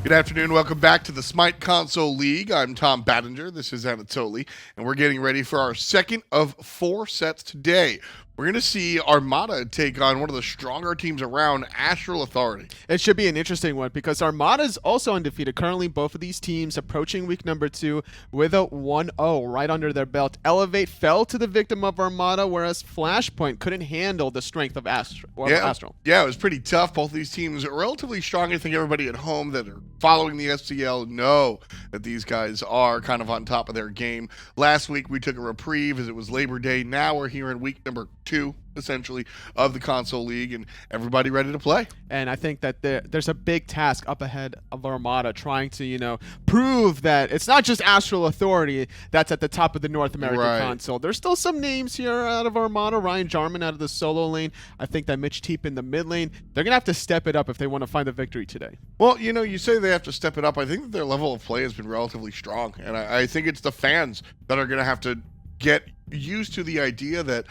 Good afternoon. Welcome back to the Smite Console League. I'm Tom Battinger. This is Anatoly, and we're getting ready for our second of 4 sets today. We're going to see Armada take on one of the stronger teams around, Astral Authority. It should be an interesting one because Armada is also undefeated. Currently, both of these teams approaching week number 2 with a 1-0 right under their belt. Elevate fell to the victim of Armada, whereas Flashpoint couldn't handle the strength of Astral. Yeah, it was pretty tough. Both of these teams are relatively strong. I think everybody at home that are following the SCL know that these guys are kind of on top of their game. Last week, we took a reprieve as it was Labor Day. Now we're here in week number 2, essentially, of the console league, and everybody ready to play. And I think that there's a big task up ahead of Armada trying to, prove that it's not just Astral Authority that's at the top of the North American console. There's still some names here out of Armada. Ryan Jarman out of the solo lane. I think that Mitch Teep in the mid lane. They're going to have to step it up if they want to find the victory today. Well, you say they have to step it up. I think that their level of play has been relatively strong, and I think it's the fans that are going to have to get used to the idea that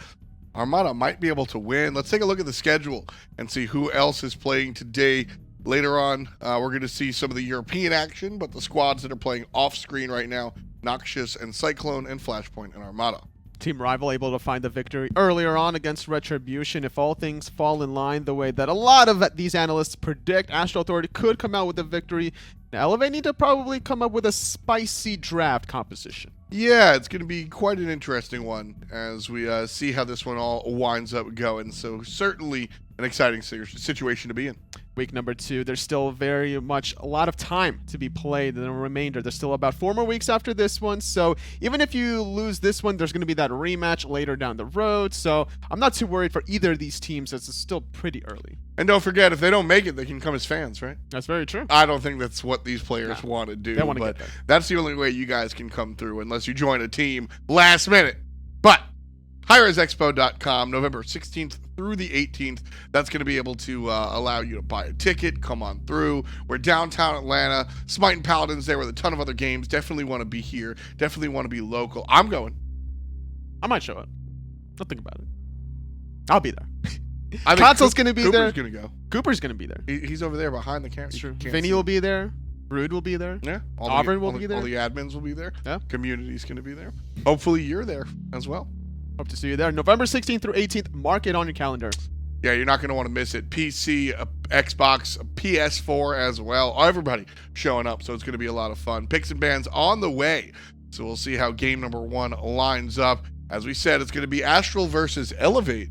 Armada might be able to win. Let's take a look at the schedule and see who else is playing today. Later on, we're going to see some of the European action, but the squads that are playing off-screen right now, Noxious and Cyclone and Flashpoint and Armada. Team Rival able to find the victory earlier on against Retribution. If all things fall in line the way that a lot of these analysts predict, Astral Authority could come out with a victory. Now, Elevate need to probably come up with a spicy draft composition. Yeah, it's going to be quite an interesting one as we see how this one all winds up going. So certainly an exciting situation to be in. Week number 2, there's still very much a lot of time to be played in the remainder. There's still about 4 more weeks after this one. So even if you lose this one, there's going to be that rematch later down the road. So I'm not too worried for either of these teams as it's still pretty early. And don't forget, if they don't make it, they can come as fans, right? That's very true. I don't think that's what these players want to do. They want to but get there. That's the only way you guys can come through unless you join a team last minute. But hi-rez.expo.com, November 16th through the 18th. That's going to be able to allow you to buy a ticket, come on through. We're downtown Atlanta. Smite and Paladin's there with a ton of other games. Definitely want to be here. Definitely want to be local. I'm going. I might show up. Don't think about it. I'll be there. I think Console's going to be there. Cooper's going to go. Cooper's going to be there. He's over there behind the camera. True. Vinny will be there. Brood will be there. Yeah. Auburn will be there. All the admins will be there. Yeah. Community's going to be there. Hopefully you're there as well. Hope to see you there. November 16th through 18th. Mark it on your calendar. Yeah, you're not going to want to miss it. PC, Xbox, PS4 as well. Everybody showing up, so it's going to be a lot of fun. Picks and bans on the way. So we'll see how game number 1 lines up. As we said, it's going to be Astral versus Elevate.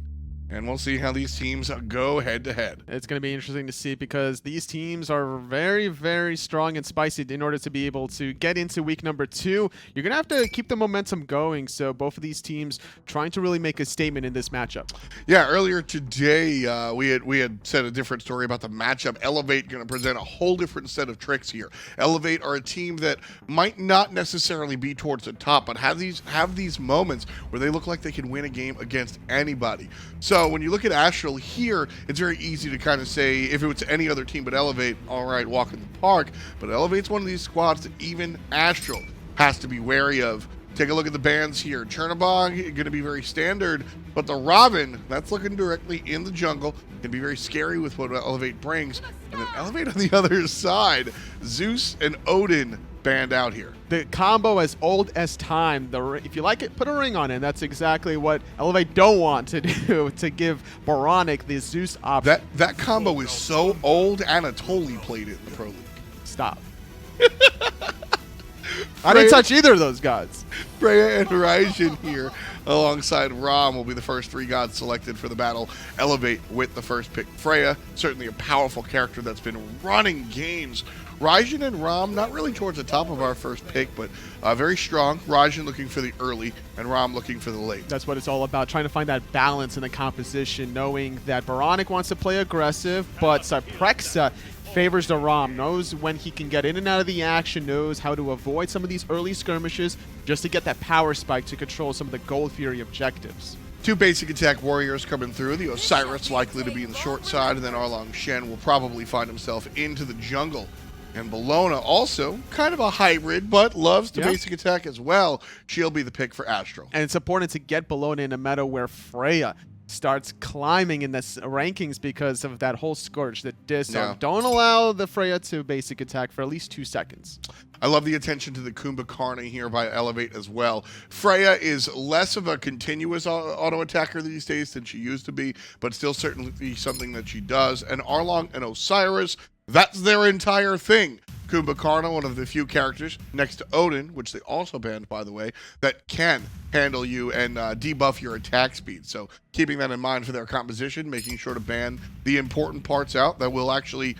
And we'll see how these teams go head-to-head. It's going to be interesting to see because these teams are very, very strong and spicy in order to be able to get into week number 2. You're going to have to keep the momentum going, so both of these teams trying to really make a statement in this matchup. Yeah, earlier today, we had said a different story about the matchup. Elevate going to present a whole different set of tricks here. Elevate are a team that might not necessarily be towards the top, but have these moments where they look like they can win a game against anybody. So when you look at Astral here, it's very easy to kind of say, if it was any other team but Elevate, all right, walk in the park. But Elevate's one of these squads that even Astral has to be wary of. Take a look at the bans here. Chernobog, going to be very standard, but the Robin, that's looking directly in the jungle, can be very scary with what Elevate brings. And then Elevate on the other side, Zeus and Odin banned out here. The combo as old as time. If you like it, put a ring on it. That's exactly what Elevate don't want to do, to give oBoronic the Zeus option. That combo is so old, Anatoly played it in the Pro League. Stop. I didn't touch either of those gods. Freya and Raijin here alongside Rama will be the first 3 gods selected for the battle. Elevate with the first pick. Freya, certainly a powerful character that's been running games. Raijin and Ram, not really towards the top of our first pick, but very strong. Raijin looking for the early, and Ram looking for the late. That's what it's all about, trying to find that balance in the composition, knowing that oBoronic wants to play aggressive, but Cyprexa favors the Ram, knows when he can get in and out of the action, knows how to avoid some of these early skirmishes just to get that power spike to control some of the Gold Fury objectives. 2 basic attack warriors coming through. The Osiris likely to be in the short side, and then Erlang Shen will probably find himself into the jungle. And Bellona also kind of a hybrid, but loves the basic attack as well. She'll be the pick for Astral. And it's important to get Bellona in a meta where Freya starts climbing in the rankings because of that whole Scourge, the disarm. Yeah. Don't allow the Freya to basic attack for at least 2 seconds. I love the attention to the Kumbhakarna here by Elevate as well. Freya is less of a continuous auto attacker these days than she used to be, but still certainly something that she does. And Erlang and Osiris, that's their entire thing. Kumbhakarna, one of the few characters next to Odin, which they also banned, by the way, that can handle you and debuff your attack speed. So keeping that in mind for their composition, making sure to ban the important parts out that will actually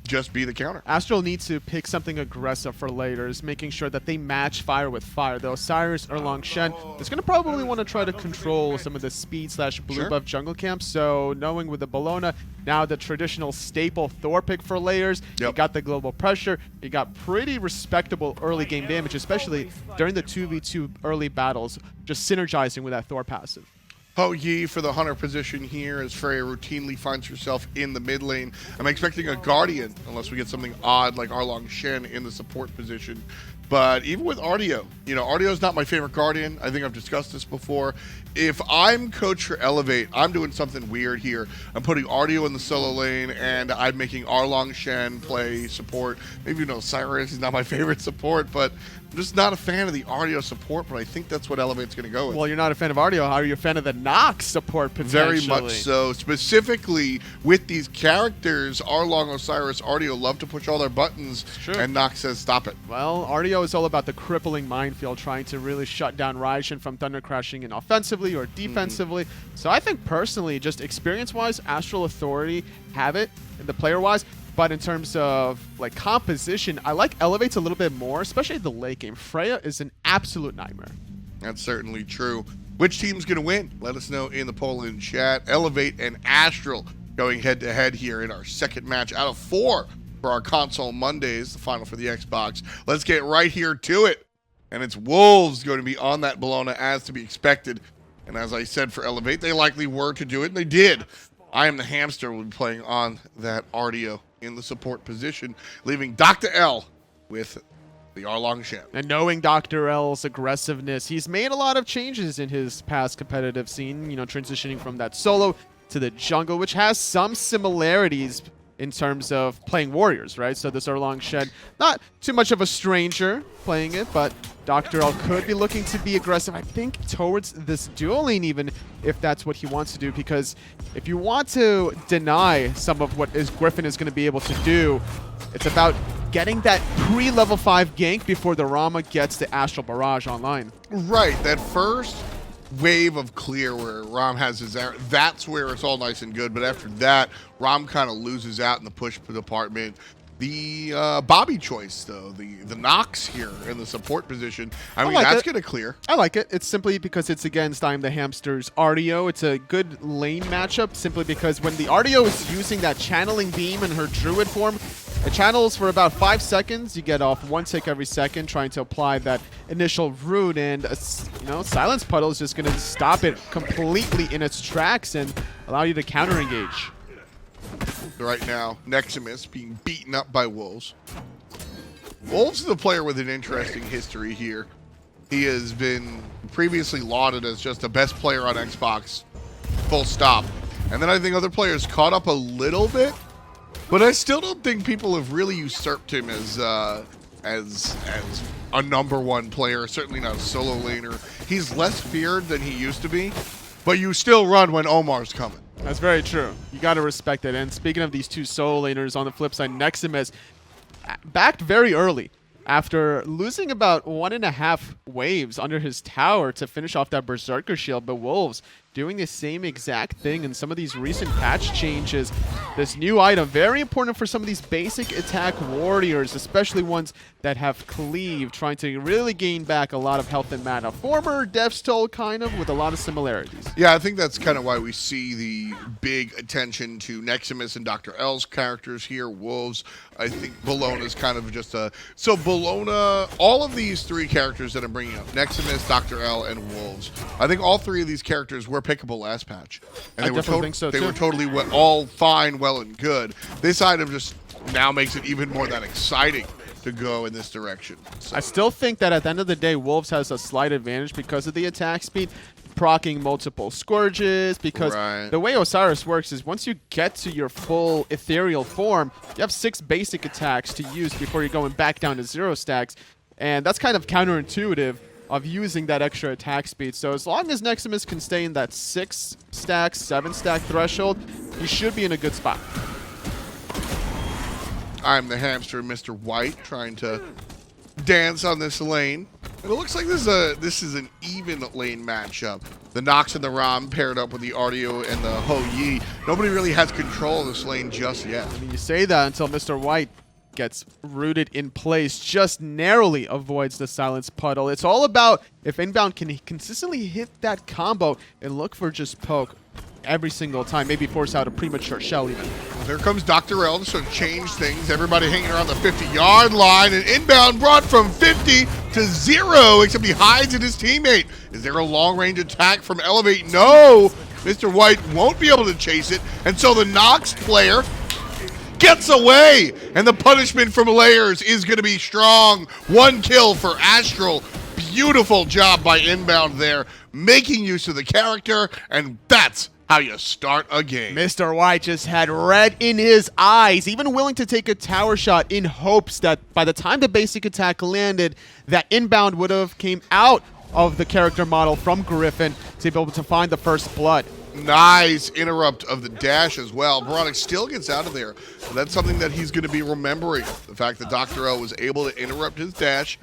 just be the counter. Astral needs to pick something aggressive for Layers, making sure that they match fire with fire. The Osiris, Erlang, Shen is going to probably want to try to control some of the speed / blue buff jungle camp. So knowing with the Bellona, now the traditional staple Thor pick for Layers, you got the global pressure, you got pretty respectable early game damage, especially during the 2v2 early battles, just synergizing with that Thor passive. Ho Yi for the hunter position here as Freya routinely finds herself in the mid lane. I'm expecting a Guardian, unless we get something odd like Erlang Shen in the support position. But even with Artio, you know, Artio's not my favorite Guardian. I think I've discussed this before. If I'm coach for Elevate, I'm doing something weird here. I'm putting Artio in the solo lane, and I'm making Erlang Shen play support. Maybe, you know, Osiris is not my favorite support, but I'm just not a fan of the Artio support, but I think that's what Elevate's going to go with. Well, you're not a fan of Artio. How are you a fan of the Nox support potentially? Very much so. Specifically with these characters, Erlang, Osiris, Artio love to push all their buttons, and Nox says stop it. Well, Artio is all about the crippling minefield, trying to really shut down Raijin from Thunder Crashing in offensively or defensively. So I think personally, just experience-wise, Astral Authority have it, in the player-wise. But in terms of like composition, I like Elevate's a little bit more, especially the late game. Freya is an absolute nightmare. That's certainly true. Which team's going to win? Let us know in the poll in chat. Elevate and Astral going head-to-head here in our second match out of 4 for our console Mondays, the final for the Xbox. Let's get right here to it. And it's Wolves going to be on that Bellona as to be expected. And as I said for Elevate, they likely were to do it, and they did. IAmTheHamster will be playing on that Artio in the support position, leaving DoctorL with the Erlang Shen. And knowing DoctorL's aggressiveness, he's made a lot of changes in his past competitive scene, you know, transitioning from that solo to the jungle, which has some similarities in terms of playing warriors, right? So this Erlang Shen, not too much of a stranger playing it, but DoctorL could be looking to be aggressive, I think, towards this dual lane even, if that's what he wants to do, because if you want to deny some of what Gryphon is going to be able to do, it's about getting that pre-level 5 gank before the Rama gets the Astral Barrage online. Right, that first wave of clear where Ram has his arrow, that's where it's all nice and good. But after that, Ram kind of loses out in the push department. The Bobby choice, though, the Nox here in the support position, I mean, that's going to clear. I like it. It's simply because it's against IAmTheHamster's Artio. It's a good lane matchup simply because when the Artio is using that channeling beam in her druid form, it channels for about 5 seconds. You get off 1 tick every second trying to apply that initial root, and you know, Silence Puddle is just going to stop it completely in its tracks and allow you to counter engage. Right now, Nexamiss being beaten up by Wolves. Wolves is a player with an interesting history here. He has been previously lauded as just the best player on Xbox, full stop. And then I think other players caught up a little bit, but I still don't think people have really usurped him as a #1 player, certainly not a solo laner. He's less feared than he used to be, but you still run when Omar's coming. That's very true. You got to respect it. And speaking of these two solo laners, on the flip side, Nexamiss backed very early after losing about 1.5 waves under his tower to finish off that Berserker shield. But Wolves doing the same exact thing in some of these recent patch changes. This new item, very important for some of these basic attack warriors, especially ones that have cleave, trying to really gain back a lot of health and mana. Former Death's Toll, kind of, with a lot of similarities. Yeah, I think that's kind of why we see the big attention to Nexamiss and DoctorL's characters here. Wolves, I think Bellona is kind of just a... So Bellona, all of these 3 characters that I'm bringing up, Nexamiss, DoctorL, and Wolves, I think all 3 of these characters were pickable last patch. And I definitely think so, they were totally all fine, well and good. This item just now makes it even more that exciting to go in this direction. So. I still think that at the end of the day, Wolves has a slight advantage because of the attack speed. proccing multiple Scourges, because the way Osiris works is once you get to your full ethereal form, you have 6 basic attacks to use before you're going back down to 0 stacks, and that's kind of counterintuitive of using that extra attack speed. So as long as Nexamiss can stay in that 6 stack, 7 stack threshold, he should be in a good spot. I'm the hamster, Mr. White, trying to dance on this lane. And it looks like this is an even lane matchup. The Nox and the Ram paired up with the Artio and the Ho Yi. Nobody really has control of this lane just yet. I mean, you say that until Mr. White gets rooted in place, just narrowly avoids the Silence Puddle. It's all about if Inbound can consistently hit that combo and look for just poke every single time, maybe force out a premature shell even. Here comes DoctorL to sort of change things. Everybody hanging around the 50-yard line, and Inbound brought from 50 to 0, except he hides in his teammate. Is there a long-range attack from Elevate? No! Mr. White won't be able to chase it, and so the Nox player gets away, and the punishment from Layers is going to be strong. 1 kill for Astral. Beautiful job by Inbound there, making use of the character, and that's how you start a game. Mr. White just had red in his eyes, even willing to take a tower shot in hopes that by the time the basic attack landed, that Inbound would have came out of the character model from Gryphon to be able to find the first blood. Nice interrupt of the dash as well. oBoronic still gets out of there. That's something that he's going to be remembering. The fact that DoctorL was able to interrupt his dash.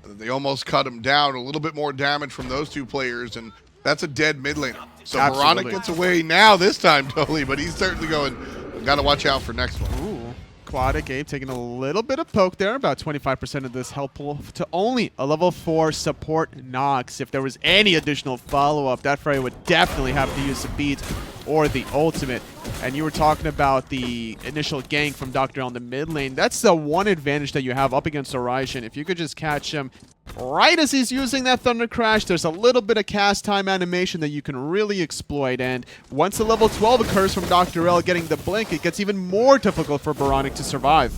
They almost cut him down. A little bit more damage from those 2 players, and that's a dead mid lane. So oBoronic gets away now this time, totally, but he's certainly going, got to watch out for next one. Ooh, AquaticApe taking a little bit of poke there, about 25% of this health pool to only a level 4 support Nox. If there was any additional follow-up, that Freya would definitely have to use the beat or the ultimate. And you were talking about the initial gank from DoctorL in the mid lane. That's the one advantage that you have up against a Raijin. If you could just catch him right as he's using that Thunder Crash, there's a little bit of cast time animation that you can really exploit. And once the level 12 occurs from DoctorL getting the blink, it gets even more difficult for oBoronic to survive.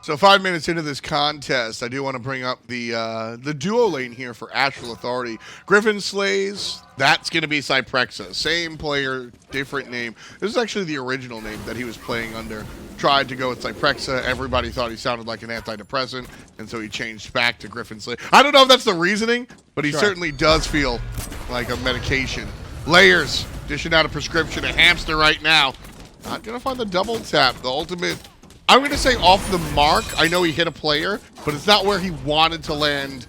So 5 minutes into this contest, I do want to bring up the duo lane here for Astral Authority. Gryphon slays, that's going to be Cyprexa. Same player, different name. This is actually the original name that he was playing under. Tried to go with Cyprexa. Everybody thought he sounded like an antidepressant, and so he changed back to Gryphon Slay. I don't know if that's the reasoning, but he certainly does feel like a medication. Layers, dishing out a prescription, a hamster right now. Not going to find the double tap, the ultimate. I'm going to say off the mark. I know he hit a player, but it's not where he wanted to land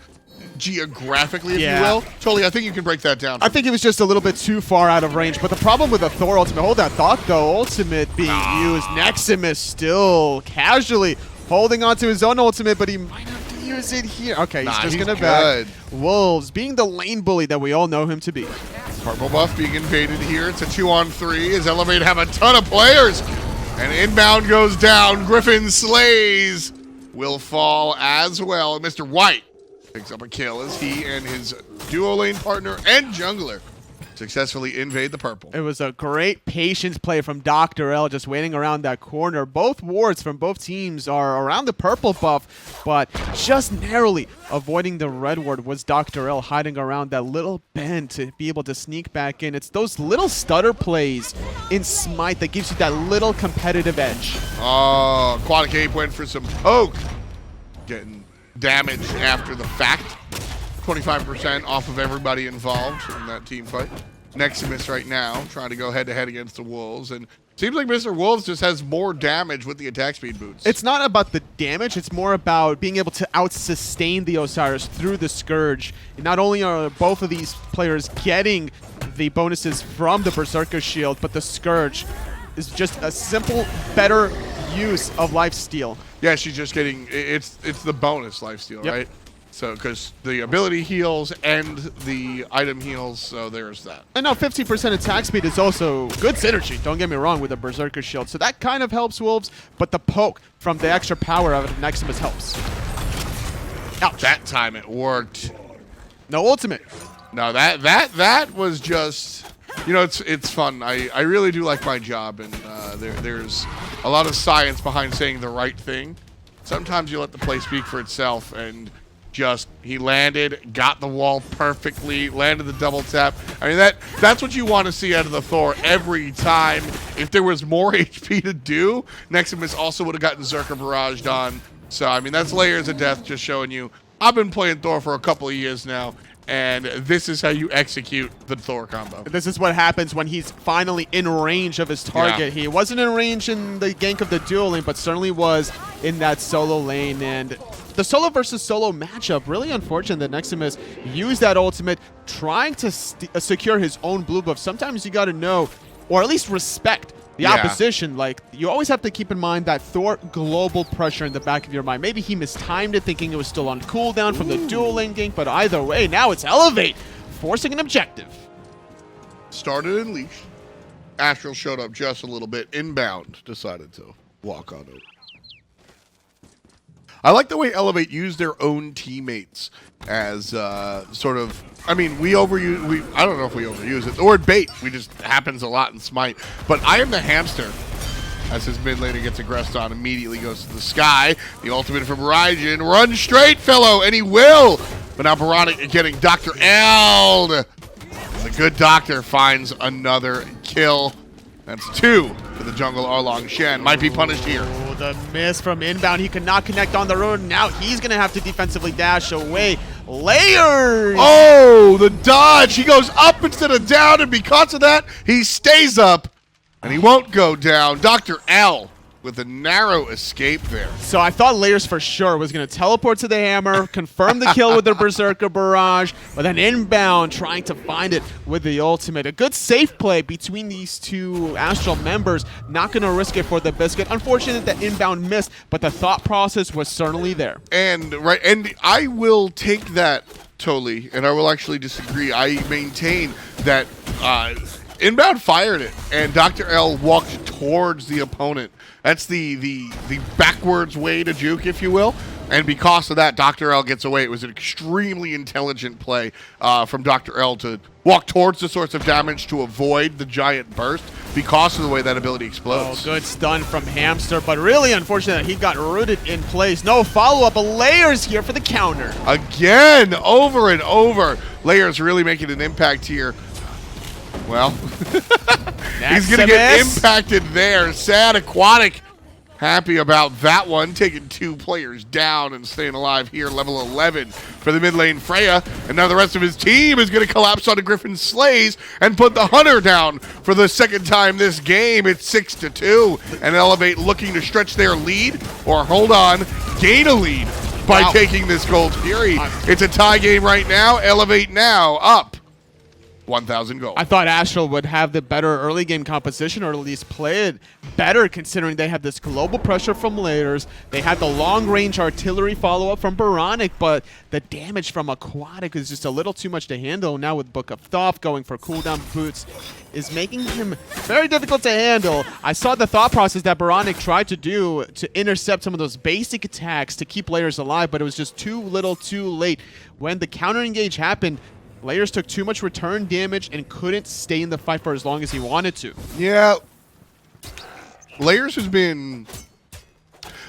geographically, if you will. Totally, I think you can break that down. I think he was just a little bit too far out of range. But the problem with the Thor ultimate, hold that thought though, ultimate being used, Nexamiss still casually holding on to his own ultimate, but he might have to use it here. Okay, he's just going to back. Wolves being the lane bully that we all know him to be. Purple buff being invaded here. It's a 2-on-3 as Elevate have a ton of players. And Inbound goes down. Gryphon slays will fall as well. And Mr. White picks up a kill as he and his duo lane partner and jungler successfully invade the purple. It was a great patience play from DoctorL, just waiting around that corner. Both wards from both teams are around the purple buff, but just narrowly avoiding the red ward was DoctorL, hiding around that little bend to be able to sneak back in. It's those little stutter plays in Smite that gives you that little competitive edge. Oh, AquaticApe went for some poke. Getting damaged after the fact. 25% off of everybody involved in that team fight. Nexamiss right now trying to go head-to-head against the Wolves, and seems like Mr. Wolves just has more damage with the attack speed boots. It's not about the damage, it's more about being able to out-sustain the Osiris through the Scourge. And not only are both of these players getting the bonuses from the Berserker Shield, but the Scourge is just a simple, better use of lifesteal. Yeah, she's just getting, it's the bonus lifesteal, right? So, because the ability heals and the item heals, so there's that. And now 15% attack speed is also good synergy, don't get me wrong, with the Berserker Shield. So that kind of helps Wolves, but the poke from the extra power of Nexamiss helps. Ouch. That time it worked. No ultimate. No, that was just, you know, it's fun. I really do like my job, and there's a lot of science behind saying the right thing. Sometimes you let the play speak for itself, and he landed, got the wall perfectly, landed the double tap. I mean, that's what you want to see out of the Thor every time. If there was more HP to do, Nexamiss also would have gotten Zerker barraged on. So, I mean, that's Layers of Death just showing you. I've been playing Thor for a couple of years now, and this is how you execute the Thor combo. This is what happens when he's finally in range of his target. Yeah. He wasn't in range in the gank of the dual lane, but certainly was in that solo lane. And the solo versus solo matchup, really unfortunate that Nexamiss used that ultimate trying to secure his own blue buff. Sometimes you got to know, or at least respect, the opposition. Like, you always have to keep in mind that Thor global pressure in the back of your mind. Maybe he mistimed it, thinking it was still on cooldown from the dual lane gank, but either way, now it's Elevate, forcing an objective. Started in leash. Astral showed up just a little bit. Inbound decided to walk on it. I like the way Elevate used their own teammates as sort of, I mean, I don't know if we overuse it. The word bait, just happens a lot in Smite. But IAmTheHamster, as his mid laner gets aggressed on, immediately goes to the sky. The ultimate from Raijin. Run straight, fellow, and he will. But now oBoronic getting DoctorL. The good doctor finds another kill. That's 2 for the jungle Erlang. Shen might be punished here. Oh, the miss from Inbound. He could not connect on the road. Now he's going to have to defensively dash away. Layers! Oh, the dodge. He goes up instead of down, and because of that, he stays up, and he won't go down. DoctorL with a narrow escape there. So I thought Layers for sure was going to teleport to the hammer, confirm the kill with their Berserker barrage, but then Inbound trying to find it with the ultimate. A good safe play between these two Astral members, not going to risk it for the biscuit. Unfortunate that Inbound missed, but the thought process was certainly there. And I will take that totally, and I will actually disagree. I maintain that Inbound fired it, and DoctorL walked towards the opponent. That's the backwards way to juke, if you will. And because of that, DoctorL gets away. It was an extremely intelligent play from DoctorL to walk towards the source of damage to avoid the giant burst because of the way that ability explodes. Oh, good stun from Hamster, but really unfortunate he got rooted in place. No follow-up, Layers here for the counter. Again, over and over. Layers really making an impact here. Well, he's going to get impacted there. SadAquatic happy about that one, taking 2 players down and staying alive here. Level 11 for the mid lane Freya. And now the rest of his team is going to collapse onto Gryphon Slays and put the Hunter down for the second time this game. It's 6-2. And Elevate looking to stretch their lead or hold on, gain a lead by taking this Gold Fury. It's a tie game right now. Elevate now up 1,000 gold. I thought Astral would have the better early game composition, or at least play it better, considering they have this global pressure from Layers. They had the long-range artillery follow-up from oBoronic, but the damage from Aquatic is just a little too much to handle. Now with Book of Thoth going for cooldown boots is making him very difficult to handle. I saw the thought process that oBoronic tried to do to intercept some of those basic attacks to keep Layers alive, but it was just too little too late. When the counter engage happened, Layers took too much return damage and couldn't stay in the fight for as long as he wanted to. Yeah. Layers has been,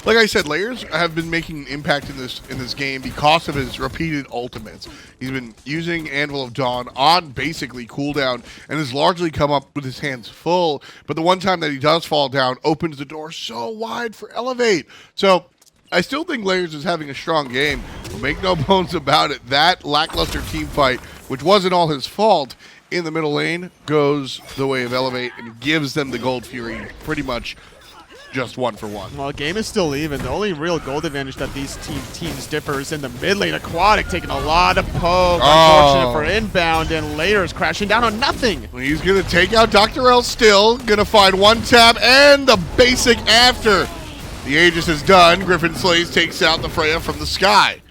like I said, Layers have been making an impact in this game because of his repeated ultimates. He's been using Anvil of Dawn on basically cooldown and has largely come up with his hands full. But the one time that he does fall down opens the door so wide for Elevate. So I still think Layers is having a strong game, but make no bones about it. That lackluster team fight, which wasn't all his fault, in the middle lane goes the way of Elevate and gives them the Gold Fury pretty much just 1-for-1. Well, game is still even. The only real gold advantage that these teams differ is in the mid lane. Aquatic taking a lot of poke. Unfortunate for Inbound, and Layers crashing down on nothing. He's going to take out DoctorL still. Going to find one tap and the basic after. The Aegis is done. Gryphon Slays takes out the Freya from the sky.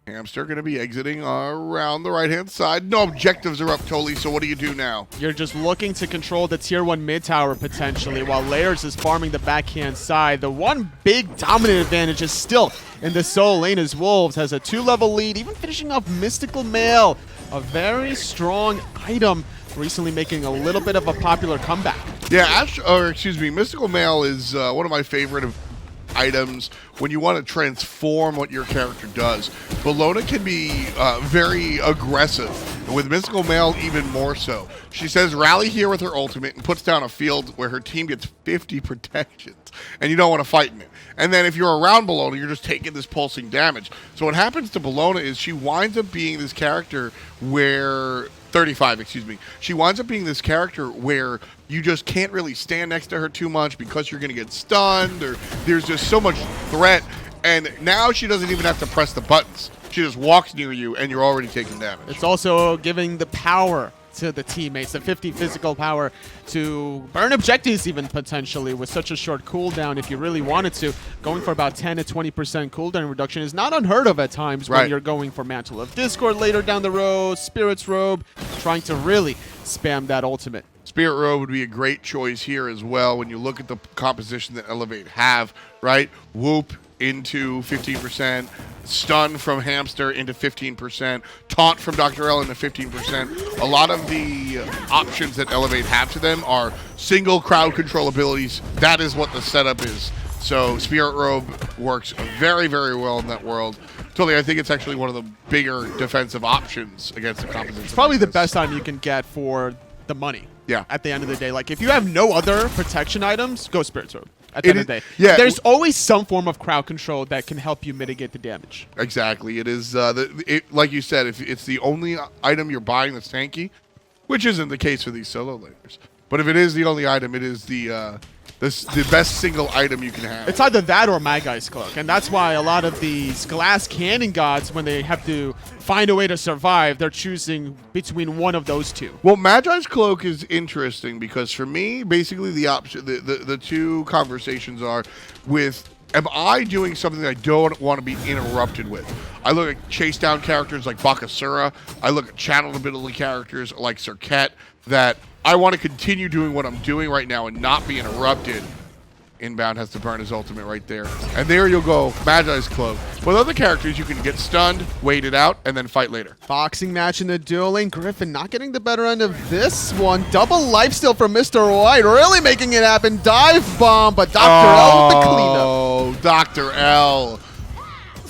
Hamster going to be exiting around the right-hand side. No objectives are up, totally, so what do you do now? You're just looking to control the tier 1 mid tower, potentially, while Layers is farming the backhand side. The one big dominant advantage is still in the solo lane, as Wolves has a 2-level lead, even finishing off Mystical Mail, a very strong item, recently making a little bit of a popular comeback. Yeah, Mystical Mail is one of my favorite items, when you want to transform what your character does, Bellona can be very aggressive, and with Mystical Mail even more so. She says rally here with her ultimate and puts down a field where her team gets 50 protections, and you don't want to fight in it. And then if you're around Bellona, you're just taking this pulsing damage. So what happens to Bellona is she winds up being this character where... 35, excuse me. She winds up being this character where you just can't really stand next to her too much because you're going to get stunned, or there's just so much threat. And now she doesn't even have to press the buttons. She just walks near you and you're already taking damage. It's also giving the power to the teammates, the 50 physical power to burn objectives even potentially with such a short cooldown if you really wanted to. Going for about 10 to 20% cooldown reduction is not unheard of at times when you're going for Mantle of Discord later down the road, Spirit's Robe, trying to really spam that ultimate. Spirit Robe would be a great choice here as well when you look at the composition that Elevate have, right? Whoop into 15%, stun from Hamster into 15%, taunt from DoctorL into 15%. A lot of the options that Elevate have to them are single crowd control abilities. That is what the setup is. So Spirit Robe works very, very well in that world. Totally, I think it's actually one of the bigger defensive options against the composition. It's probably the best item you can get for the money. Yeah. At the end of the day, like if you have no other protection items, go Spirit Robe. At the end of the day, there's always some form of crowd control that can help you mitigate the damage. Exactly, it is. Like you said, if it's the only item you're buying that's tanky, which isn't the case for these solo laners, but if it is the only item, it is the best single item you can have. It's either that or Magi's Cloak, and that's why a lot of these glass cannon gods, when they have to find a way to survive, they're choosing between one of those two. Well, Magi's Cloak is interesting because for me, basically the option, the two conversations are with, am I doing something that I don't want to be interrupted with? I look at chase down characters like Bakasura. I look at channel ability characters like Serket that I want to continue doing what I'm doing right now and not be interrupted. Inbound has to burn his ultimate right there. And there you'll go, Magi's Cloak. With other characters, you can get stunned, wait it out, and then fight later. Boxing match in the duel lane. Gryphon not getting the better end of this one. Double lifesteal from Mr. White, really making it happen. Dive bomb, but DoctorL with the cleanup. Oh, DoctorL.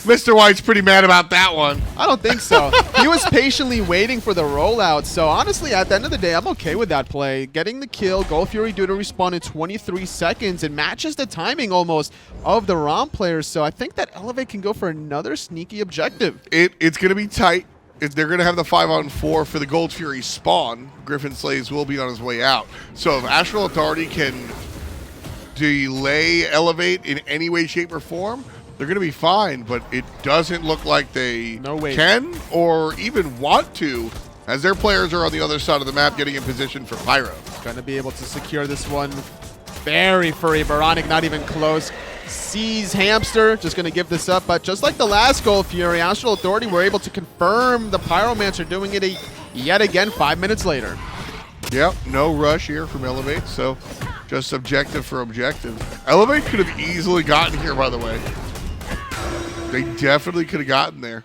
Mr. White's pretty mad about that one. I don't think so. He was patiently waiting for the rollout. So honestly, at the end of the day, I'm okay with that play. Getting the kill, Gold Fury due to respawn in 23 seconds. It matches the timing almost of the Ram players. So I think that Elevate can go for another sneaky objective. It's going to be tight. They're going to have the 5-on-4 for the Gold Fury spawn. Gryphon Slays will be on his way out. So if Astral Authority can delay Elevate in any way, shape, or form, they're going to be fine, but it doesn't look like they can or even want to, as their players are on the other side of the map getting in position for Pyro. Going to be able to secure this one. Very furry. oBoronic not even close. Sees Hamster, just going to give this up, but just like the last Gold Fury, Astral Authority were able to confirm the Pyromancer doing it yet again 5 minutes later. Yep, no rush here from Elevate, so just objective for objective. Elevate could have easily gotten here, by the way. They definitely could have gotten there,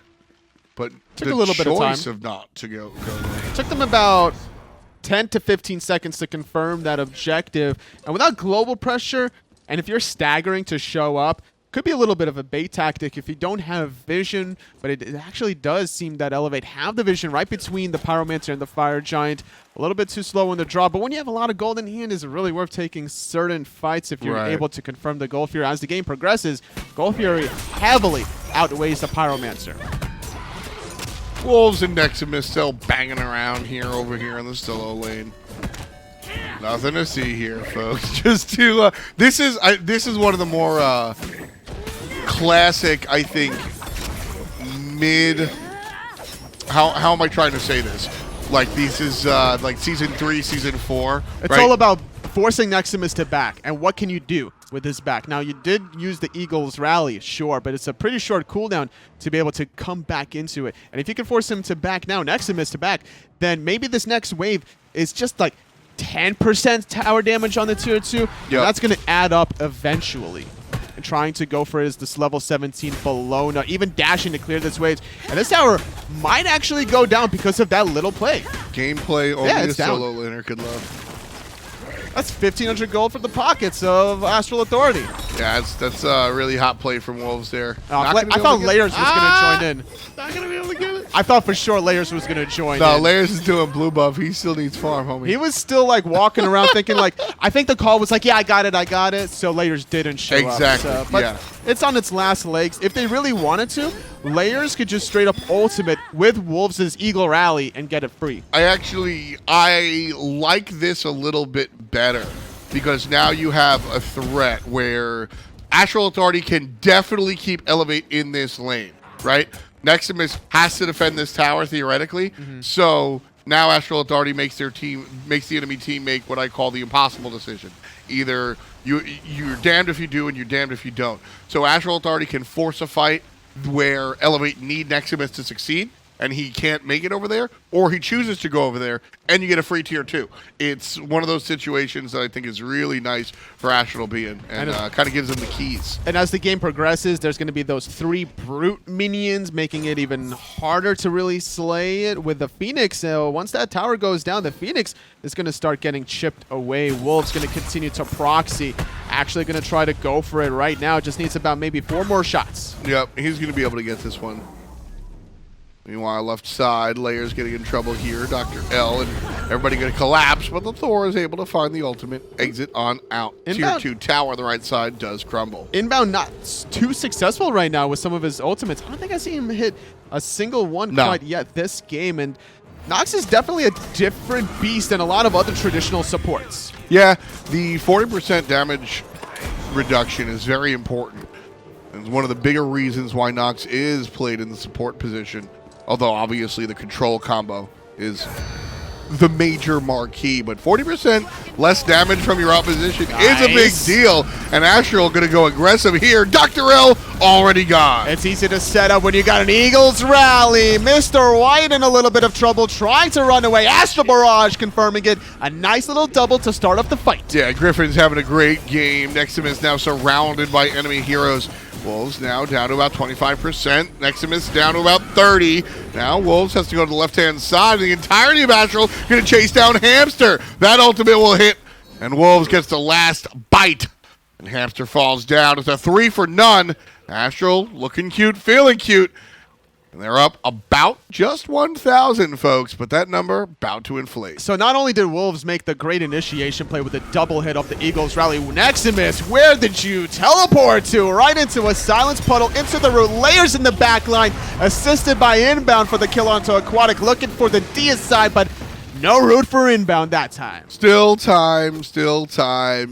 but took a little bit of time of not to go. Took them about 10 to 15 seconds to confirm that objective, and without global pressure, and if you're staggering to show up, could be a little bit of a bait tactic if you don't have vision, but it actually does seem that Elevate have the vision right between the Pyromancer and the Fire Giant. A little bit too slow in the draw, but when you have a lot of gold in hand, it's really worth taking certain fights if you're able to confirm the Gold Fury. As the game progresses, Gold Fury heavily outweighs the Pyromancer. Wolves and Nexamiss still banging around over here in the solo lane. Nothing to see here, folks. Just to this is one of the more classic, I think, mid. How am I trying to say this? Like this is like season 3, season 4. It's all about forcing Nexamiss to back, and what can you do with his back? Now you did use the Eagles rally, sure, but it's a pretty short cooldown to be able to come back into it. And if you can force him to back now, Nexamiss to back, then maybe this next wave is just like 10% tower damage on the tier 2. Yep. That's going to add up eventually. And trying to go for it is this level 17 Bellona, even dashing to clear this wave. And this tower might actually go down because of that little play. Gameplay only a solo laner could love. That's 1,500 gold for the pockets of Astral Authority. Yeah, that's a really hot play from Wolves there. I thought Layers was going to join in. Not going to be able to get it. I thought for sure Layers was going to join in. No, Layers is doing blue buff. He still needs farm, homie. He was still like walking around thinking like, I think the call was like, yeah, I got it. So Layers didn't show up. Exactly, So, but yeah. it's on its last legs. If they really wanted to, Layers could just straight up ultimate with Wolves' Eagle Rally and get it free. I like this a little bit better because now you have a threat where Astral Authority can definitely keep Elevate in this lane, right? Nexamiss has to defend this tower theoretically, so now Astral Authority makes the enemy team make what I call the impossible decision. Either you're damned if you do and you're damned if you don't. So Astral Authority can force a fight where Elevate need Nexamiss to succeed, and he can't make it over there, or he chooses to go over there, and you get a free tier 2. It's one of those situations that I think is really nice for Astral being, and kind of gives him the keys. And as the game progresses, there's going to be those 3 brute minions, making it even harder to really slay it with the Phoenix. So once that tower goes down, the Phoenix is going to start getting chipped away. Wolves going to continue to proxy. Actually going to try to go for it right now. Just needs about maybe 4 more shots. Yep, he's going to be able to get this one. Meanwhile, left side, Layers getting in trouble here. DoctorL and everybody going to collapse, but the Thor is able to find the ultimate exit on out. Inbound. Tier 2 tower on the right side does crumble. Inbound not too successful right now with some of his ultimates. I don't think I see him hit a single one quite yet this game, and Nox is definitely a different beast than a lot of other traditional supports. Yeah, the 40% damage reduction is very important. It's one of the bigger reasons why Nox is played in the support position. Although, obviously, the control combo is the major marquee. But 40% less damage from your opposition is a big deal. And Astral going to go aggressive here. DoctorL already gone. It's easy to set up when you got an Eagles rally. Mr. White in a little bit of trouble trying to run away. Astral Barrage confirming it. A nice little double to start off the fight. Yeah, Gryphon's having a great game. Nexamiss now surrounded by enemy heroes. Wolves now down to about 25%. Nexamiss down to about 30. Now Wolves has to go to the left-hand side. The entirety of Astral going to chase down Hamster. That ultimate will hit, and Wolves gets the last bite. And Hamster falls down. It's a 3 for none. Astral looking cute, feeling cute. And they're up about just 1,000, folks, but that number about to inflate. So not only did Wolves make the great initiation play with a double hit off the Eagles rally, Nexamiss, where did you teleport to? Right into a silence puddle, into the root, Layers in the back line, assisted by Inbound for the kill onto Aquatic, looking for the deicide, but no root for Inbound that time. Still time.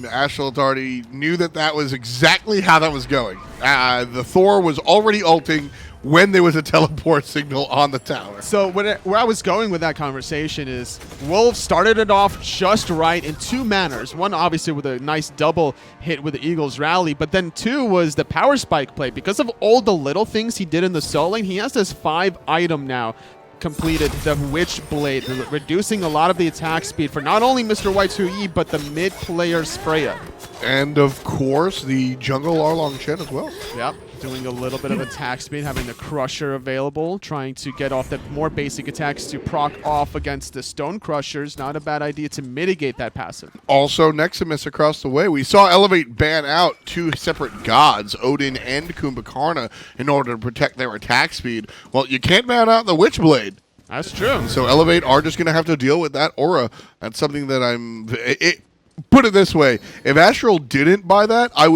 Astral Authority knew that was exactly how that was going. The Thor was already ulting when there was a teleport signal on the tower. So where I was going with that conversation is Wolves started it off just right in 2 manners. One, obviously, with a nice double hit with the Eagles rally, but then 2 was the power spike play. Because of all the little things he did in the soul lane, he has this 5 item now completed, the Witchblade, reducing a lot of the attack speed for not only Mr. White's Hui, but the mid player's Freya. And, of course, the jungle Erlang Shen as well. Yep, doing a little bit of attack speed, having the Crusher available, trying to get off the more basic attacks to proc off against the Stone Crushers. Not a bad idea to mitigate that passive. Also, Nexamiss across the way. We saw Elevate ban out 2 separate gods, Odin and Kumbhakarna, in order to protect their attack speed. Well, you can't ban out the Witchblade. That's true. So Elevate are just going to have to deal with that aura. That's something that put it this way, if Astral didn't buy that, I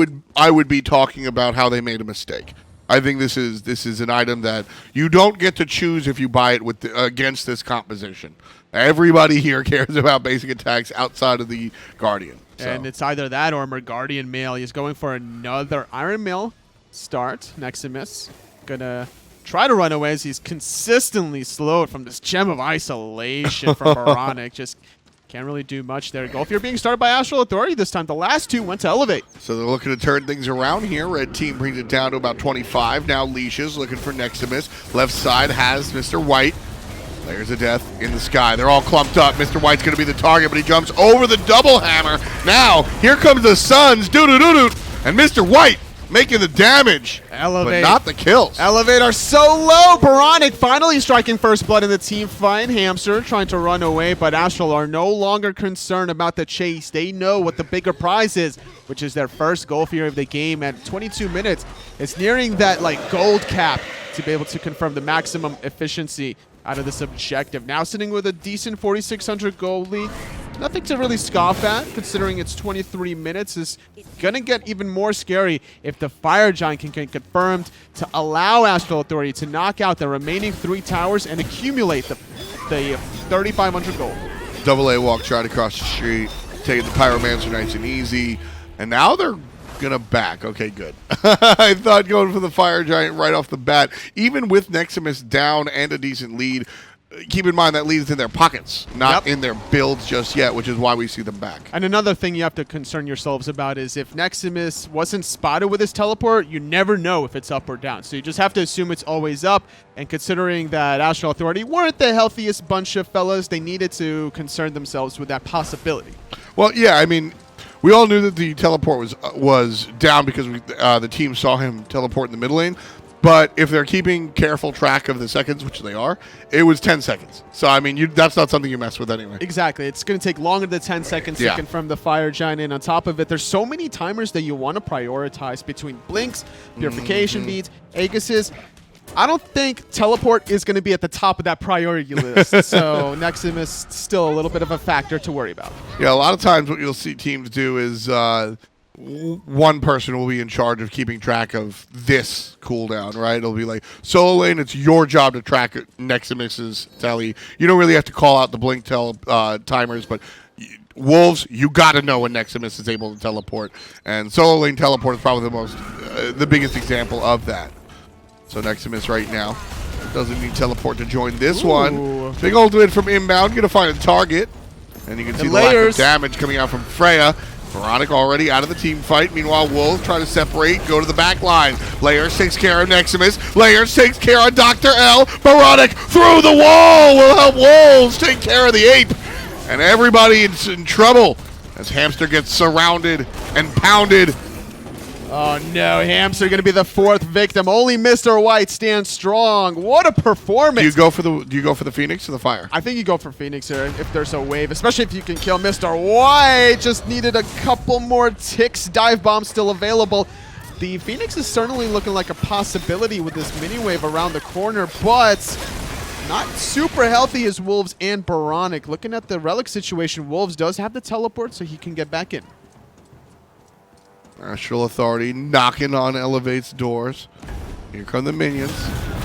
would be talking about how they made a mistake. I think this is an item that you don't get to choose if you buy it against this composition. Everybody here cares about basic attacks outside of the Guardian. So. And it's either that or Guardian Mail. He's going for another Iron Mail start. Nexamiss gonna try to run away as he's consistently slowed from this Gem of Isolation from oBoronic. Just can't really do much there. Golfier being started by Astral Authority this time. The last 2 went to Elevate. So they're looking to turn things around here. Red team brings it down to about 25. Now Leashes looking for Nexamiss. Left side has Mr. White. Layers of Death in the sky. They're all clumped up. Mr. White's going to be the target, but he jumps over the double hammer. Now, here comes the Suns. Doo-doo-doo-doo. And Mr. White making the damage, Elevate. but not the kills. Elevate are so low. Boronic finally striking first blood in the team fight. Hamster trying to run away, but Astral are no longer concerned about the chase. They know what the bigger prize is, which is their first goal here of the game at 22 minutes. It's nearing that like gold cap to be able to confirm the maximum efficiency out of this objective. Now sitting with a decent 4,600 goalie. Nothing to really scoff at, considering it's 23 minutes. Is gonna get even more scary if the Fire Giant can get confirmed to allow Astral Authority to knock out the remaining 3 towers and accumulate the 3,500 gold. Double A walk right across the street, taking the Pyromancer nice and easy, and now they're gonna back. Okay, good. I thought going for the Fire Giant right off the bat, even with Nexamiss down and a decent lead. Keep in mind that lead is in their pockets, not in their builds just yet, which is why we see them back. And another thing you have to concern yourselves about is if Nexamiss wasn't spotted with his teleport, you never know if it's up or down. So you just have to assume it's always up. And considering that Astral Authority weren't the healthiest bunch of fellas, they needed to concern themselves with that possibility. Well, yeah, I mean, we all knew that the teleport was down because the team saw him teleport in the middle lane. But if they're keeping careful track of the seconds, which they are, it was 10 seconds. So, I mean, that's not something you mess with anyway. Exactly. It's going to take longer than 10 seconds to confirm the Fire Giant. And on top of it, there's so many timers that you want to prioritize between Blinks, Purification Beads, Aegises. I don't think Teleport is going to be at the top of that priority list. So, Nexamiss still a little bit of a factor to worry about. Yeah, a lot of times what you'll see teams do is one person will be in charge of keeping track of this cooldown, right? It'll be like, solo lane, it's your job to track Nexamiss's tally. You don't really have to call out the blink timers, but Wolves, you got to know when Nexamiss is able to teleport. And solo lane teleport is probably the biggest example of that. So Nexamiss right now doesn't need teleport to join this one. Big ultimate from Inbowned, gonna find a target. And you can see the lack of damage coming out from Freya. Oboronic already out of the team fight. Meanwhile, Wolves try to separate, go to the back line. Layers takes care of Nexamiss. Layers takes care of DoctorL. Oboronic through the wall will help Wolves take care of the ape. And everybody is in trouble as Hamster gets surrounded and pounded. Oh no, Hamster going to be the 4th victim. Only Mr. White stands strong. What a performance! Do you go for the Phoenix or the Fire? I think you go for Phoenix here if there's a wave, especially if you can kill Mr. White. Just needed a couple more ticks. Dive bomb still available. The Phoenix is certainly looking like a possibility with this mini wave around the corner, but not super healthy as Wolves and Oboronic. Looking at the relic situation, Wolves does have the teleport, so he can get back in. Astral Authority knocking on Elevate's doors. Here come the minions.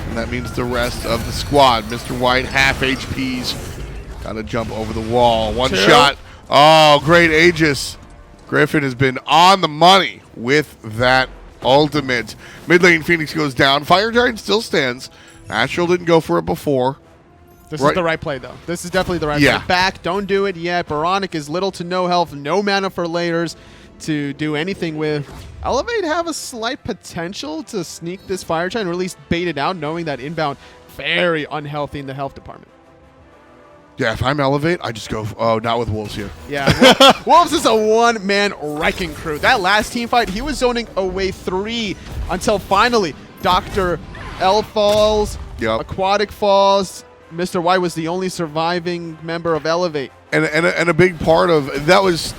And that means the rest of the squad. Mr. White, half HPs. Gotta jump over the wall. One shot. Oh, great Aegis. Gryphon has been on the money with that ultimate. Mid lane Phoenix goes down. Fire Giant still stands. Astral didn't go for it before. This is the right play, though. This is definitely the right play. Back, don't do it yet. Oboronic is little to no health, no mana for Layers to do anything with. Elevate have a slight potential to sneak this Fire Giant, or at least bait it out, knowing that Inbound very unhealthy in the health department. Yeah, if I'm Elevate, I just go, oh, not with Wolves here. Yeah, Wolves is a one-man wrecking crew. That last team fight, he was zoning away 3 until finally DoctorL falls, Aquatic falls. Mr. White was the only surviving member of Elevate. And a big part of that was,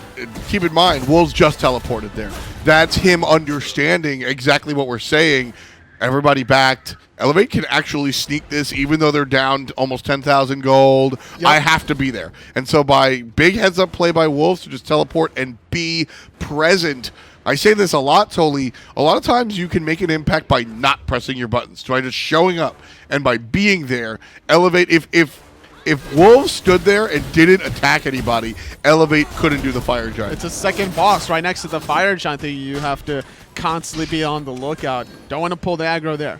keep in mind, Wolves just teleported there. That's him understanding exactly what we're saying. Everybody backed. Elevate can actually sneak this even though they're down to almost 10,000 gold. I have to be there. And so by big heads up play by Wolves to just teleport and be present. I say this a lot, Toli. A lot of times you can make an impact by not pressing your buttons, by just showing up and by being there. Elevate, if Wolves stood there and didn't attack anybody, Elevate couldn't do the Fire Giant. It's a second boss right next to the Fire Giant that you have to constantly be on the lookout. Don't want to pull the aggro there.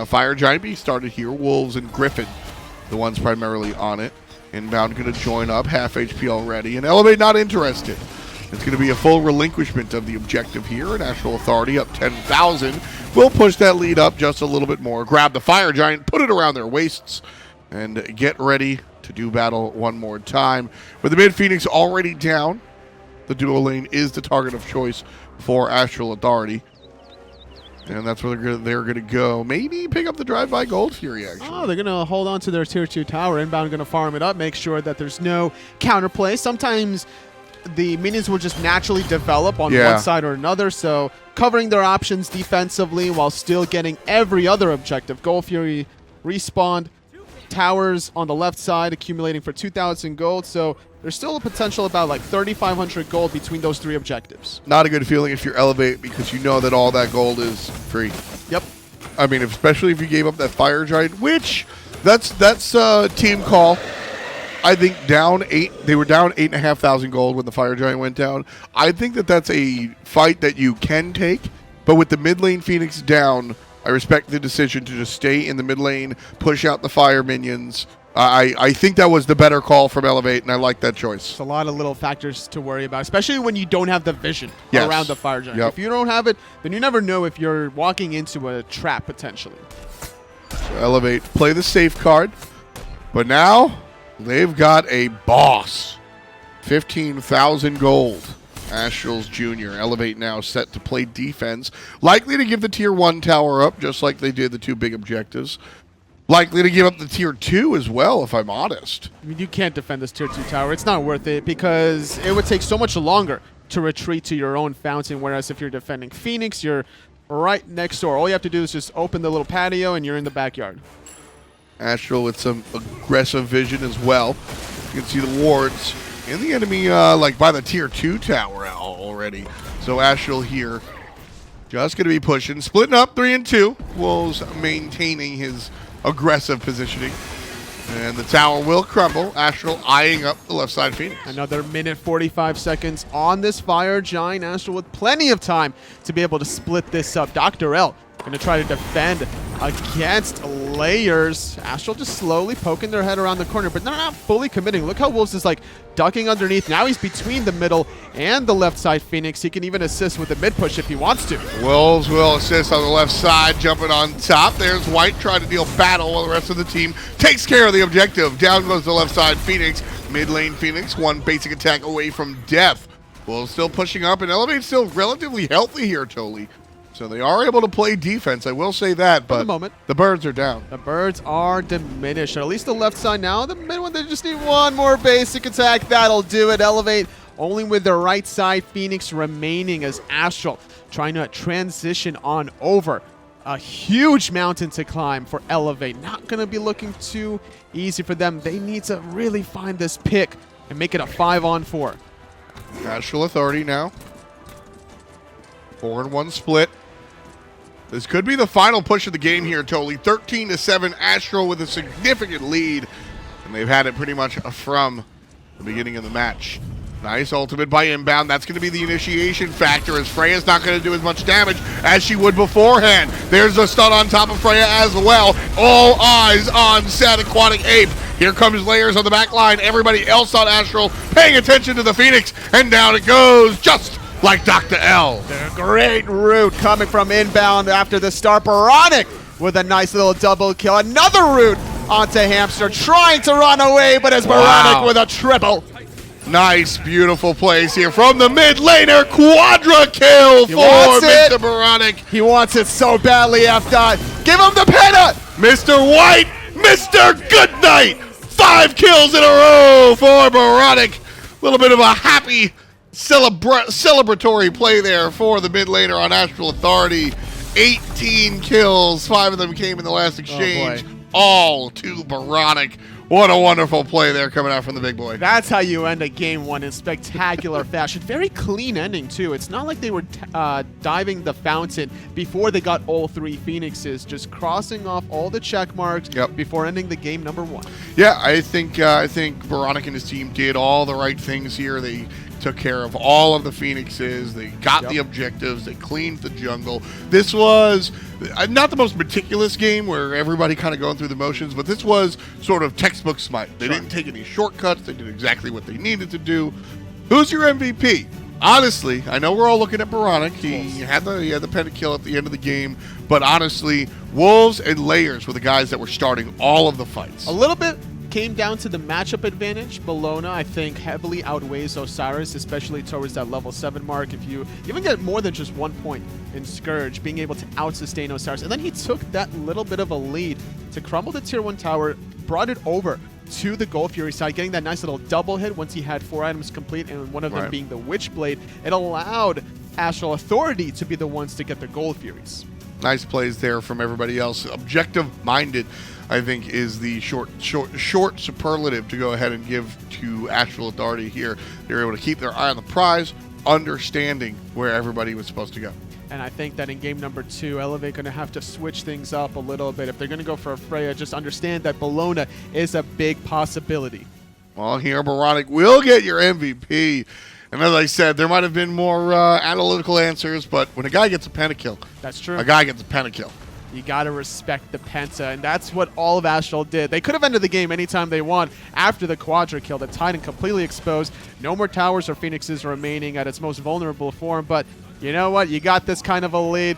Fire Giant being started here. Wolves and Gryphon, the ones primarily on it. Inbound going to join up, half HP already. And Elevate not interested. It's going to be a full relinquishment of the objective here. And Astral Authority up 10,000. We'll push that lead up just a little bit more. Grab the Fire Giant, put it around their waists, and get ready to do battle one more time. With the mid Phoenix already down, the dual lane is the target of choice for Astral Authority. And that's where they're gonna go. Maybe pick up the drive-by Gold Fury, actually. Oh, they're going to hold on to their tier 2 tower. Inbound going to farm it up, make sure that there's no counterplay. Sometimes the minions will just naturally develop on one side or another, so covering their options defensively while still getting every other objective. Gold Fury respawned, towers on the left side accumulating for 2,000 gold, so there's still a potential about like 3,500 gold between those 3 objectives. Not a good feeling if you're Elevate, because you know that all that gold is free. Yep. I mean, especially if you gave up that Fire Giant, which that's team call. I think down 8. They were down 8,500 gold when the Fire Giant went down. I think that's a fight that you can take, but with the mid lane Phoenix down, I respect the decision to just stay in the mid lane, push out the fire minions. I think that was the better call from Elevate, and I like that choice. It's a lot of little factors to worry about, especially when you don't have the vision around the Fire Giant. If you don't have it, then you never know if you're walking into a trap, potentially. So Elevate, play the safe card, but now they've got a boss. 15,000 gold. Astrals Jr. Elevate now set to play defense. Likely to give the tier 1 tower up, just like they did the 2 big objectives. Likely to give up the tier 2 as well, if I'm honest. I mean, you can't defend this tier 2 tower. It's not worth it because it would take so much longer to retreat to your own fountain, whereas if you're defending Phoenix, you're right next door. All you have to do is just open the little patio and you're in the backyard. Astral with some aggressive vision as well. You can see the wards in the enemy, like by the tier 2 tower already. So Astral here, just going to be pushing, splitting up 3 and 2. Wolves maintaining his aggressive positioning. And the tower will crumble. Astral eyeing up the left side Phoenix. Another minute 45 seconds on this Fire Giant. Astral with plenty of time to be able to split this up. DoctorL going to try to defend against Layers. Astral just slowly poking their head around the corner, but they're not fully committing. Look how Wolves is like ducking underneath. Now he's between the middle and the left side Phoenix. He can even assist with the mid push if he wants to. Wolves will assist on the left side, jumping on top. There's White trying to deal battle while the rest of the team takes care of the objective. Down goes the left side Phoenix. Mid lane Phoenix, 1 basic attack away from death. Wolves still pushing up, and Elevate still relatively healthy here, Toli. So they are able to play defense, I will say that, but for the moment, the birds are down. The birds are diminished, at least the left side now. The mid one, they just need 1 more basic attack. That'll do it. Elevate only with the right side Phoenix remaining as Astral trying to transition on over. A huge mountain to climb for Elevate. Not going to be looking too easy for them. They need to really find this pick and make it a 5-on-4. Astral Authority now. 4-1 split. This could be the final push of the game here, Toli. 13-7, Astral with a significant lead. And they've had it pretty much from the beginning of the match. Nice ultimate by Inbound. That's going to be the initiation factor, as Freya's not going to do as much damage as she would beforehand. There's a stun on top of Freya as well. All eyes on SadAquaticApe. Here comes Layers on the back line. Everybody else on Astral paying attention to the Phoenix. And down it goes, just like DoctorL. The great root coming from Inbound after the start. Oboronic with a nice little double kill. Another root onto Hamster, trying to run away, but as Oboronic with a triple. Nice, beautiful plays here from the mid laner. Quadra kill for Mr. Oboronic. He wants it so badly, F-Dot. Give him the pennant! Mr. White, Mr. Goodnight. 5 kills in a row for Oboronic. A little bit of a happy celebratory play there for the mid laner on Astral Authority. 18 kills, 5 of them came in the last exchange. All to Oboronic. What a wonderful play there coming out from the big boy. That's how you end a game 1 in spectacular fashion. Very clean ending, too. It's not like they were diving the fountain before they got all 3 Phoenixes, just crossing off all the check marks before ending the game number 1. Yeah, I think Oboronic and his team did all the right things here. They took care of all of the Phoenixes. They got the objectives. They cleaned the jungle. This was not the most meticulous game where everybody kind of going through the motions, but this was sort of textbook Smite. They didn't take any shortcuts. They did exactly what they needed to do. Who's your MVP? Honestly, I know we're all looking at Oboronic. He had the pennant kill at the end of the game, but honestly, Wolves and Layers were the guys that were starting all of the fights. A little bit came down to the matchup advantage, Bellona, I think, heavily outweighs Osiris, especially towards that level 7 mark. If you even get more than just 1 point in Scourge, being able to out-sustain Osiris. And then he took that little bit of a lead to crumble the tier 1 tower, brought it over to the Gold Fury side, getting that nice little double hit once he had 4 items complete, and one of them being the Witchblade. It allowed Astral Authority to be the ones to get the Gold Furies. Nice plays there from everybody else. Objective-minded, I think, is the short superlative to go ahead and give to Astral Authority here. They're able to keep their eye on the prize, understanding where everybody was supposed to go. And I think that in game number 2, Elevate going to have to switch things up a little bit. If they're going to go for a Freya, just understand that Bellona is a big possibility. Well, here, oBoronic will get your MVP. And as I said, there might have been more analytical answers, but when a guy gets a pentakill, that's true. A guy gets a pentakill. You got to respect the penta, and that's what all of Astral did. They could have ended the game anytime they want after the quadra kill. The Titan completely exposed. No more towers or phoenixes remaining at its most vulnerable form, but you know what? You got this kind of a lead.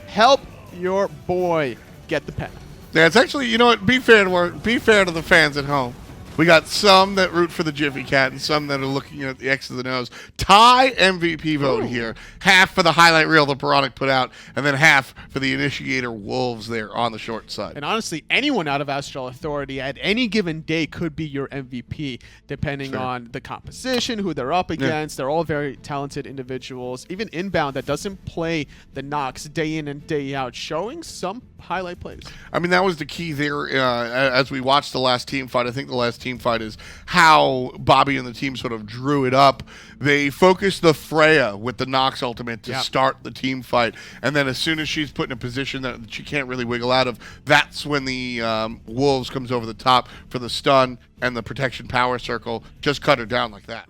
Help your boy get the pen. Yeah, it's actually, you know what? Be fair to the fans at home. We got some that root for the Jiffy Cat and some that are looking at the X of the nose. Tie MVP vote here. Half for the highlight reel that oBoronic put out, and then half for the Initiator Wolves there on the short side. And honestly, anyone out of Astral Authority at any given day could be your MVP, depending on the composition, who they're up against. They're all very talented individuals. Even Inbowned, that doesn't play the Nox day in and day out, showing some highlight plays. I mean, that was the key there as we watched the last team fight. I think the last team fight is how Bobby and the team sort of drew it up. They focused the Freya with the Nox ultimate to start the team fight, and then as soon as she's put in a position that she can't really wiggle out of, that's when the Wolves comes over the top for the stun and the protection power circle. Just cut her down like that.